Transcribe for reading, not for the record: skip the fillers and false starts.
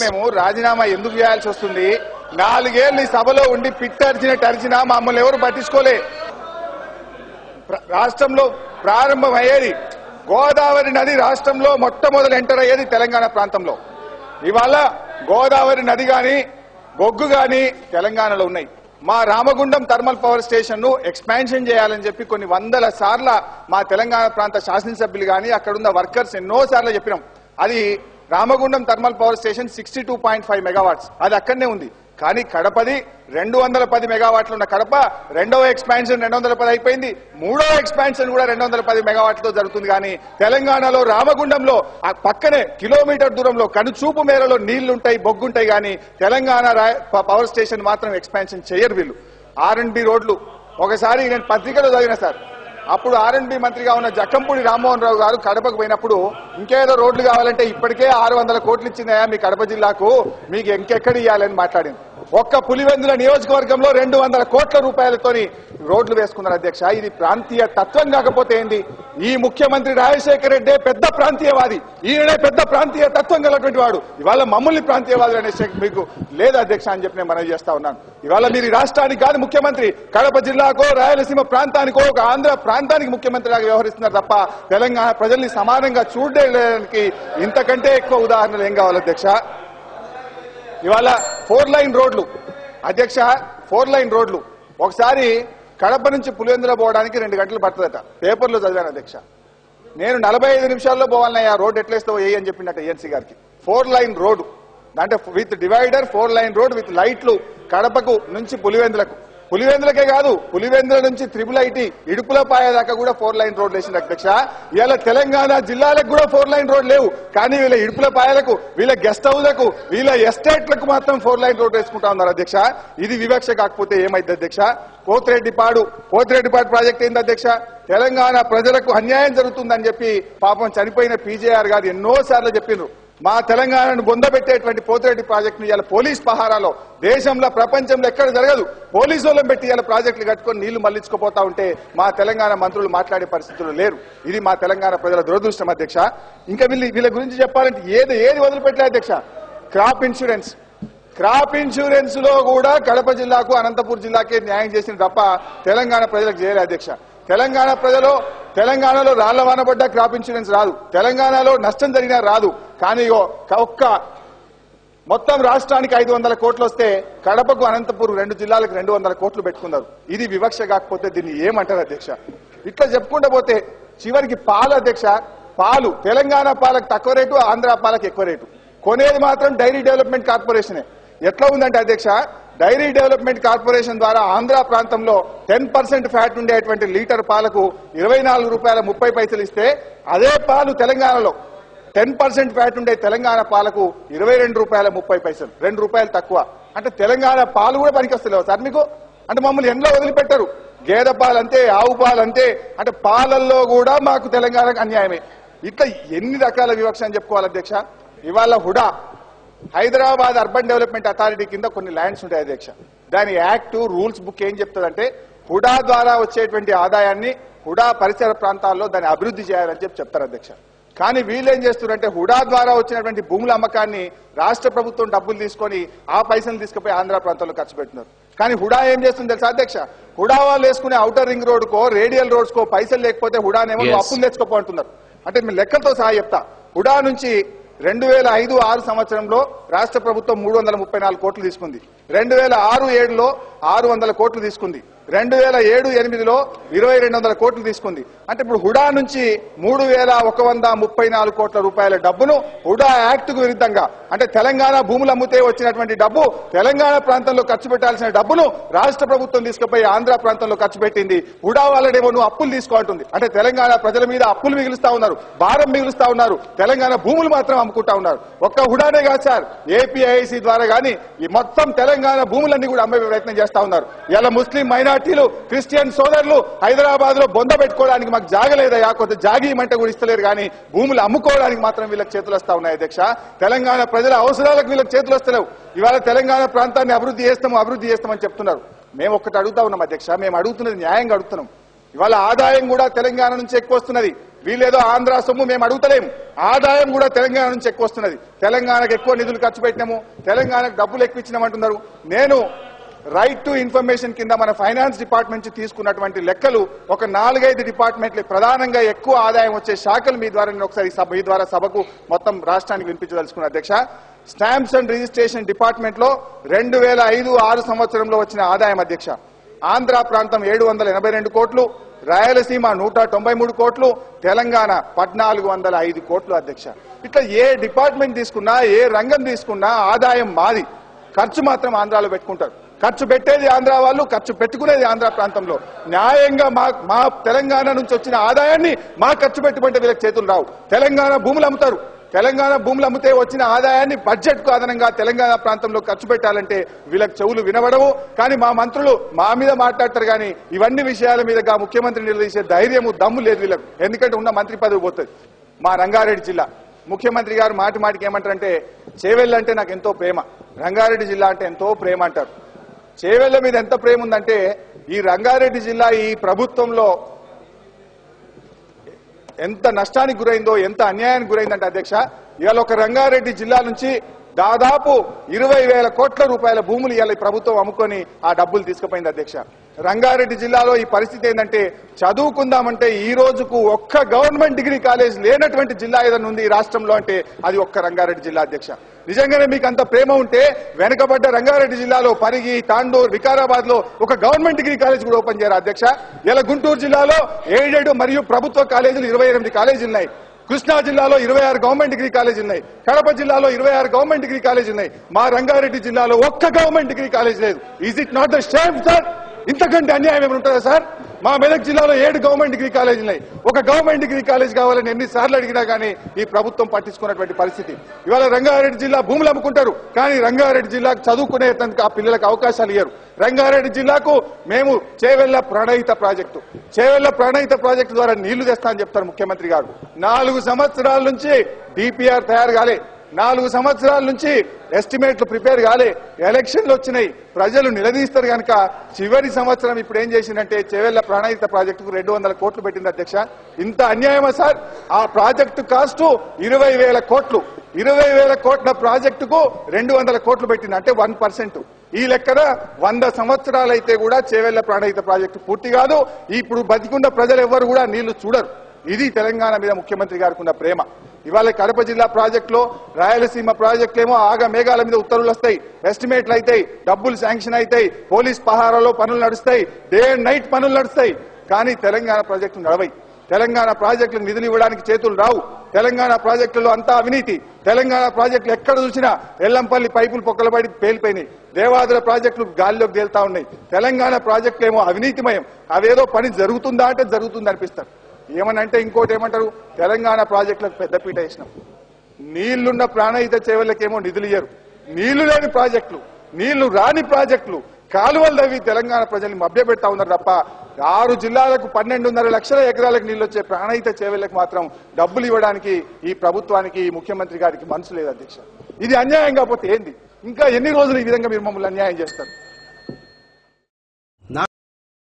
మేము రాజీనామా ఎందుకు చేయాల్సి వస్తుంది? 4 ఏళ్లు ఈ సభలో ఉండి పిట్టర్చినా మమ్మల్ని ఎవరు పట్టించుకోలే. రాష్ట్రంలో ప్రారంభమయ్యేది గోదావరి నది, రాష్ట్రంలో మొట్టమొదలు ఎంటర్ అయ్యేది తెలంగాణ ప్రాంతంలో. ఇవాళ గోదావరి నది గాని బొగ్గు గాని తెలంగాణలో ఉన్నాయి. మా రామగుండం థర్మల్ పవర్ స్టేషన్ ను ఎక్స్పాన్షన్ చేయాలని చెప్పి కొన్ని వందల సార్ల మా తెలంగాణ ప్రాంత శాసనసభ్యులు గాని అక్కడున్న వర్కర్స్ ఎన్నో సార్లు చెప్పినాం. అది Ramagundam thermal power station 62.5 megawatts, అది అక్కడనే ఉంది. కానీ కడపది 210 మెగావాట్లు ఉన్న కడప రెండవ ఎక్స్పాన్షన్ 210 అయిపోయింది. మూడవ ఎక్స్పాన్షన్ కూడా 210 మెగావాట్లతో జరుగుతుంది. కానీ తెలంగాణలో రామగుండంలో ఆ పక్కనే కిలోమీటర్ దూరంలో కనుచూపు మేరలో నీళ్లుంటాయి, బొగ్గుంటాయి. కానీ తెలంగాణ పవర్ స్టేషన్ మాత్రం ఎక్స్పాన్షన్ చేయరు వీళ్ళు. R&B రోడ్లు ఒకసారి నేను పత్రికలో చదివిన సార్, అప్పుడు R&B మంత్రిగా ఉన్న జక్కంపూడి రామ్మోహన్ రావు గారు కడపకు పోయినప్పుడు ఇంకేదో రోడ్లు కావాలంటే ఇప్పటికే 600 కోట్లు ఇచ్చిందా మీ కడప జిల్లాకు, మీకు ఇంకెక్కడ ఇవ్వాలని మాట్లాడింది. ఒక్క పులివెందుల నియోజకవర్గంలో 200 కోట్ల రూపాయలతోని రోడ్లు వేసుకున్నారు అధ్యక్ష. ఇది ప్రాంతీయ తత్వం కాకపోతే ఏంది? ఈ ముఖ్యమంత్రి రాజశేఖర రెడ్డి పెద్ద ప్రాంతీయవాది, ఈయనే పెద్ద ప్రాంతీయ తత్వం గలటువంటి వాడు. ఇవాళ మమ్మల్ని ప్రాంతీయవాదులు అనే మీకు లేదు అధ్యక్ష అని చెప్పి నేను మనవి చేస్తా ఉన్నాను. ఇవాళ మీరు రాష్ట్రానికి కాదు ముఖ్యమంత్రి, కడప జిల్లాకో రాయలసీమ ప్రాంతానికో ఒక ఆంధ్ర ప్రాంతానికి ముఖ్యమంత్రిలాగా వ్యవహరిస్తున్నారు తప్ప తెలంగాణ ప్రజల్ని సమానంగా చూడడానికి ఇంతకంటే ఎక్కువ ఉదాహరణలు ఏం కావాలి అధ్యక్ష? ఇవాళ 4 లైన్ రోడ్లు అధ్యక్ష, 4 లైన్ రోడ్లు ఒకసారి కడప నుంచి పులివెందుల పోవడానికి 2 గంటలు పడుతుందట. పేపర్లో చదివాను అధ్యక్ష. నేను 45 నిమిషాల్లో పోవాలన్నా రోడ్ ఎట్లేస్తావో ఏ అని చెప్పిందట ఏఎన్సీ గారికి. 4 లైన్ రోడ్డు అంటే with divider, 4 line road with లైట్లు కడపకు నుంచి పులివెందులకు. పులివెందులకే కాదు, పులివెందుల నుంచి IIIT ఇడుపులపాయ దాకా కూడా 4 లైన్ రోడ్లు వేసింది అధ్యక్ష. ఇవాళ తెలంగాణ జిల్లాలకు కూడా 4 లైన్ రోడ్ లేవు. కానీ వీళ్ళ ఇడుపులపాయలకు, వీళ్ళ గెస్ట్ హౌస్లకు, వీళ్ళ ఎస్టేట్లకు మాత్రం 4 లైన్ రోడ్ వేసుకుంటా ఉన్నారు అధ్యక్ష. ఇది వివక్ష కాకపోతే ఏమైంది అధ్యక్ష? పోతిరెడ్డిపాడు ప్రాజెక్ట్ ఏంది అధ్యక్ష? తెలంగాణ ప్రజలకు అన్యాయం జరుగుతుందని చెప్పి పాపం చనిపోయిన PJR గారు ఎన్నో సార్లు చెప్పిండ్రు. మా తెలంగాణను బొందబెట్టేటువంటి పోతిరెడ్డి ప్రాజెక్టును ఇవాళ పోలీస్ పహారాలో దేశంలో ప్రపంచంలో ఎక్కడ జరగదు, పోలీసు వాళ్ళని పెట్టి ఇవాళ ప్రాజెక్టులు కట్టుకొని నీళ్లు మళ్లించుకుపోతా ఉంటే మా తెలంగాణ మంత్రులు మాట్లాడే పరిస్థితులు లేరు. ఇది మా తెలంగాణ ప్రజల దురదృష్టం అధ్యక్ష. ఇంకా వీళ్ళ గురించి చెప్పాలంటే ఏది వదిలిపెట్టలే అధ్యక్ష. క్రాప్ ఇన్సూరెన్స్ లో కూడా కడప జిల్లాకు అనంతపూర్ జిల్లాకే న్యాయం చేసిన తప్ప తెలంగాణ ప్రజలకు చేయలే అధ్యక్ష. తెలంగాణలో రాళ్ల వానబడ్డ క్రాప్ ఇన్సూరెన్స్ రాదు, తెలంగాణలో నష్టం జరిగినా రాదు. కానీ ఒక్క మొత్తం రాష్ట్రానికి 500 కోట్లు వస్తే కడపకు అనంతపూర్ 2 జిల్లాలకు 200 కోట్లు పెట్టుకున్నారు. ఇది వివక్ష కాకపోతే దీన్ని ఏమంటారు అధ్యక్ష? ఇట్లా చెప్పుకుంటూ పోతే చివరికి పాలు అధ్యక్ష, పాలు తెలంగాణ పాలకు తక్కువ రేటు, ఆంధ్ర పాలకు ఎక్కువ రేటు. కొనేది మాత్రం డైరీ డెవలప్మెంట్ కార్పొరేషనే. ఎట్లా ఉందంటే అధ్యక్ష, డైరీ డెవలప్మెంట్ కార్పొరేషన్ ద్వారా ఆంధ్ర ప్రాంతంలో 10% ఫ్యాట్ ఉండేటువంటి లీటర్ పాలకు 24 రూపాయల 30 పైసలు ఇస్తే, అదే పాలు తెలంగాణలో 10% ఫ్యాట్ ఉండే తెలంగాణ పాలకు 22 రూపాయల 30 పైసలు, 2 రూపాయలు తక్కువ. అంటే తెలంగాణ పాలు కూడా పనికొస్తలేవు సార్ మీకు? అంటే మమ్మల్ని ఎండ్లో వదిలిపెట్టారు. గేదె పాలు అంతే, ఆవు పాలు అంతే. అంటే పాలల్లో కూడా మాకు తెలంగాణకు అన్యాయమే. ఇట్లా ఎన్ని రకాల వివక్ష అని చెప్పుకోవాలి అధ్యక్ష. ఇవాళ HUDA Hyderabad urban development authority కింద కొన్ని ల్యాండ్స్ ఉంటాయి అధ్యక్ష. దాని యాక్ట్ రూల్స్ బుక్ ఏం చెప్తుందంటే హుడా ద్వారా వచ్చేటువంటి ఆదాయాన్ని హుడా పరిసర ప్రాంతాల్లో దాన్ని అభివృద్ధి చేయాలని చెప్తారు అధ్యక్ష. కానీ వీళ్ళు ఏం చేస్తున్నారంటే హుడా ద్వారా వచ్చినటువంటి భూముల అమ్మకాన్ని రాష్ట్ర ప్రభుత్వం డబ్బులు తీసుకొని ఆ పైసలు తీసుకుపోయి ఆంధ్ర ప్రాంతాల్లో ఖర్చు పెడుతున్నారు. కానీ హుడా ఏం చేస్తుంది తెలుసా అధ్యక్ష? హుడా వాళ్ళు వేసుకునే ఔటర్ రింగ్ రోడ్ కో రేడియల్ రోడ్స్ కో పైసలు లేకపోతే హుడానేమో అప్పులు తెచ్చుకోపో అంటున్నారు. అంటే మీ లెక్కలతో సహా చెప్తా. హుడా నుంచి 2005-06 సంవత్సరంలో రాష్ట్ర ప్రభుత్వం 334 కోట్లు తీసుకుంది. 2006-07లో 600 కోట్లు తీసుకుంది. 2007-08లో 2200 కోట్లు తీసుకుంది. అంటే ఇప్పుడు హుడా నుంచి 3134 కోట్ల రూపాయల డబ్బును హుడా యాక్ట్ కు విరుద్ధంగా, అంటే తెలంగాణ భూములు అమ్మితే వచ్చినటువంటి డబ్బు, తెలంగాణ ప్రాంతంలో ఖర్చు పెట్టాల్సిన డబ్బును రాష్ట్ర ప్రభుత్వం తీసుకుపోయి ఆంధ్ర ప్రాంతంలో ఖర్చు పెట్టింది. హుడా వాళ్ళడేమో నువ్వు అప్పులు తీసుకుంటుంది. అంటే తెలంగాణ ప్రజల మీద అప్పులు మిగులుస్తా ఉన్నారు, భారం మిగులుస్తా ఉన్నారు, తెలంగాణ భూములు మాత్రం అమ్ముకుంటా ఉన్నారు. ఒక్క హుడానే కాదు సార్, APIC ద్వారా గానీ ఈ మొత్తం తెలంగాణ భూములన్నీ కూడా అమ్మే ప్రయత్నం చేస్తా ఉన్నారు. ఇలా ముస్లిం మైనార్టీలు, క్రిస్టియన్ సోదరులు హైదరాబాద్ లో బొంద పెట్టుకోవడానికి మాకు జాగలేదయా, కొంత జాగీయమంటే కూడా ఇస్తలేరు. కానీ భూములు అమ్ముకోవడానికి మాత్రం వీళ్ళకి చేతులు వస్తా ఉన్నాయి అధ్యక్ష. తెలంగాణ ప్రజల అవసరాలకు వీళ్ళకి చేతులు వస్తలేవు. ఇవాళ తెలంగాణ ప్రాంతాన్ని అభివృద్ధి చేస్తామని చెప్తున్నారు. మేము ఒక్కటి అడుగుతా ఉన్నాం అధ్యక్ష, మేము అడుగుతున్నది న్యాయంగా అడుగుతున్నాం. ఇవాళ ఆదాయం కూడా తెలంగాణ నుంచి ఎక్కువ వస్తున్నది. వీళ్ళేదో ఆంధ్ర సొమ్ము మేము అడుగుతలేం, ఆదాయం కూడా తెలంగాణ నుంచి ఎక్కువ వస్తున్నది. తెలంగాణకు ఎక్కువ నిధులు ఖర్చు పెట్టినాము, తెలంగాణకు డబ్బులు ఎక్కువ ఇచ్చినామంటున్నారు. నేను రైట్ టు ఇన్ఫర్మేషన్ కింద మన ఫైనాన్స్ డిపార్ట్మెంట్ నుంచి తీసుకున్నటువంటి లెక్కలు ఒక 4-5 డిపార్ట్మెంట్లు ప్రధానంగా ఎక్కువ ఆదాయం వచ్చే శాఖలు మీ ద్వారా నేను ఒకసారి మీ ద్వారా సభకు మొత్తం రాష్ట్రానికి వినిపించదలుచుకున్న అధ్యక్ష. స్టాంప్స్ అండ్ రిజిస్ట్రేషన్ డిపార్ట్మెంట్ లో 2005-06 సంవత్సరంలో వచ్చిన ఆదాయం అధ్యక్ష, ఆంధ్ర ప్రాంతం 782 కోట్లు, రాయలసీమ 193 కోట్లు, తెలంగాణ 1405 కోట్లు అధ్యక్ష. ఇట్లా ఏ డిపార్ట్మెంట్ తీసుకున్నా ఏ రంగం తీసుకున్నా ఆదాయం మాది, ఖర్చు మాత్రం ఆంధ్రాలో పెట్టుకుంటారు. ఖర్చు పెట్టేది ఆంధ్ర వాళ్ళు, ఖర్చు పెట్టుకునేది ఆంధ్ర ప్రాంతంలో. న్యాయంగా మా తెలంగాణ నుంచి వచ్చిన ఆదాయాన్ని మా ఖర్చు పెట్టుకుంటే వీళ్ళకి చేతులు రావు. తెలంగాణ భూములు అమ్ముతారు, తెలంగాణ భూములు అమ్మితే వచ్చిన ఆదాయాన్ని బడ్జెట్ కు అదనంగా తెలంగాణ ప్రాంతంలో ఖర్చు పెట్టాలంటే వీళ్ళకి చెవులు వినబడవు. కానీ మా మంత్రులు మా మీద మాట్లాడతారు, కానీ ఇవన్నీ విషయాల మీదగా ముఖ్యమంత్రి నిలదీసే ధైర్యము దమ్ము లేదు వీళ్ళకు. ఎందుకంటే ఉన్న మంత్రి పదవి పోతుంది. మా రంగారెడ్డి జిల్లా ముఖ్యమంత్రి గారు మాటికి ఏమంటారంటే చేవెళ్ళ అంటే నాకు ఎంతో ప్రేమ, రంగారెడ్డి జిల్లా అంటే ఎంతో ప్రేమ అంటారు. చేవెళ్ళ మీద ఎంత ప్రేమ ఉందంటే ఈ రంగారెడ్డి జిల్లా ఈ ప్రభుత్వంలో ఎంత నష్టానికి గురైందో, ఎంత అన్యాయానికి గురైందంటే అధ్యక్ష, ఇవాళ ఒక రంగారెడ్డి జిల్లా నుంచి దాదాపు 20,000 కోట్ల రూపాయల భూములు ఇవాళ ఈ ప్రభుత్వం అమ్ముకొని ఆ డబ్బులు తీసుకుపోయింది అధ్యక్ష. రంగారెడ్డి జిల్లాలో ఈ పరిస్థితి ఏంటంటే చదువుకుందామంటే ఈ రోజుకు ఒక్క గవర్నమెంట్ డిగ్రీ కాలేజ్ లేనటువంటి జిల్లా ఏదైనా ఉంది ఈ రాష్ట్రంలో అంటే అది ఒక్క రంగారెడ్డి జిల్లా అధ్యక్ష. నిజంగానే మీకు అంత ప్రేమ ఉంటే వెనుకబడ్డ రంగారెడ్డి జిల్లాలో పరిగి, తాండూర్, వికారాబాద్ లో ఒక గవర్నమెంట్ డిగ్రీ కాలేజ్ కూడా ఓపెన్ చేయరు అధ్యక్ష. ఇలా గుంటూరు జిల్లాలో ఎయిడెడ్ మరియు ప్రభుత్వ కాలేజీలు 28 కాలేజీలు ఉన్నాయి. కృష్ణా జిల్లాలో 26 గవర్నమెంట్ డిగ్రీ కాలేజీలు ఉన్నాయి. కడప జిల్లాలో 26 గవర్నమెంట్ డిగ్రీ కాలేజీలు ఉన్నాయి. మా రంగారెడ్డి జిల్లాలో ఒక్క గవర్నమెంట్ డిగ్రీ కాలేజ్ లేదు. Is it not the shame sir? ఇంతకంటే అన్యాయం ఏమైనా ఉంటుందా సార్? మా మెదక్ జిల్లాలో 7 గవర్నమెంట్ డిగ్రీ కాలేజీలు ఉన్నాయి. ఒక గవర్నమెంట్ డిగ్రీ కాలేజ్ కావాలని ఎన్నిసార్లు అడిగినా కానీ ఈ ప్రభుత్వం పట్టించుకున్నటువంటి పరిస్థితి. ఇవాళ రంగారెడ్డి జిల్లా భూములు అమ్ముకుంటారు, కానీ రంగారెడ్డి జిల్లాకు చదువుకునే ఆ పిల్లలకు అవకాశాలు ఇయ్యరు. రంగారెడ్డి జిల్లాకు మేము చేవెళ్ల ప్రణయిత ప్రాజెక్టు ద్వారా నీళ్లు తెస్తా అని చెప్తారు ముఖ్యమంత్రి గారు. 4 సంవత్సరాల నుంచి డిపిఆర్ తయారు కాలే, 4 సంవత్సరాల నుంచి ఎస్టిమేట్లు ప్రిపేర్ కాలే, ఎలక్షన్లు వచ్చినాయి, ప్రజలు నిలదీస్తారు కనుక చివరి సంవత్సరం ఇప్పుడు ఏం చేసిందంటే చేవెళ్ల ప్రణయిత ప్రాజెక్టుకు 200 కోట్లు పెట్టింది అధ్యక్ష. ఇంత అన్యాయమా సార్? ఆ ప్రాజెక్టు కాస్ట్ 20,000 కోట్లు, 20,000 కోట్ల ప్రాజెక్టుకు 200 కోట్లు పెట్టింది, అంటే 1%. ఈ లెక్కన 100 సంవత్సరాలైతే కూడా చేవెళ్ల ప్రణయిత ప్రాజెక్టు పూర్తి కాదు. ఇప్పుడు బతికున్న ప్రజలు ఎవ్వరు కూడా నీళ్లు చూడరు. ఇది తెలంగాణ మీద ముఖ్యమంత్రి గారికి ఉన్న ప్రేమ. ఇవాళ కడప జిల్లా ప్రాజెక్టులో, రాయలసీమ ప్రాజెక్టులేమో ఆగ మేఘాల మీద ఉత్తర్వులు వస్తాయి, ఎస్టిమేట్లు అవుతాయి, డబ్బులు శాంక్షన్ అవుతాయి, పోలీస్ పహారాలో పనులు నడుస్తాయి, డే అండ్ నైట్ పనులు నడుస్తాయి. కానీ తెలంగాణ ప్రాజెక్టులు నడవై. తెలంగాణ ప్రాజెక్టులకు నిధులు ఇవ్వడానికి చేతులు రావు. తెలంగాణ ప్రాజెక్టులో అంతా అవినీతి. తెలంగాణ ప్రాజెక్టులు ఎక్కడ చూసినా ఎల్లంపల్లి పైపులు పొక్కలబడి పేలిపోయినాయి, దేవాదుల ప్రాజెక్టులు గాలిలోకి తేలుతా ఉన్నాయి. తెలంగాణ ప్రాజెక్టులేమో అవినీతిమయం. అవేదో పని జరుగుతుందా అంటే జరుగుతుంది అనిపిస్తారు. ఏమనంటే ఇంకోటి ఏమంటారు, తెలంగాణ ప్రాజెక్టులకు పెద్దపీట వేసినాం. నీళ్లున్న ప్రాణహిత చేవలకేమో నిధులు ఇయ్యరు. నీళ్లు లేని ప్రాజెక్టులు, నీళ్లు రాని ప్రాజెక్టులు, కాలువలు తవ్వి తెలంగాణ ప్రజల్ని మభ్యపెడతా ఉన్నారు తప్ప 6 జిల్లాలకు 12.5 లక్షల ఎకరాలకు నీళ్లు వచ్చే ప్రాణహిత చేవలకు మాత్రం డబ్బులు ఇవ్వడానికి ఈ ప్రభుత్వానికి, ఈ ముఖ్యమంత్రి గారికి మనసు లేదు అధ్యక్ష. ఇది అన్యాయం కాకపోతే ఏంది? ఇంకా ఎన్ని రోజులు ఈ విధంగా మీరు మమ్మల్ని అన్యాయం చేస్తారు?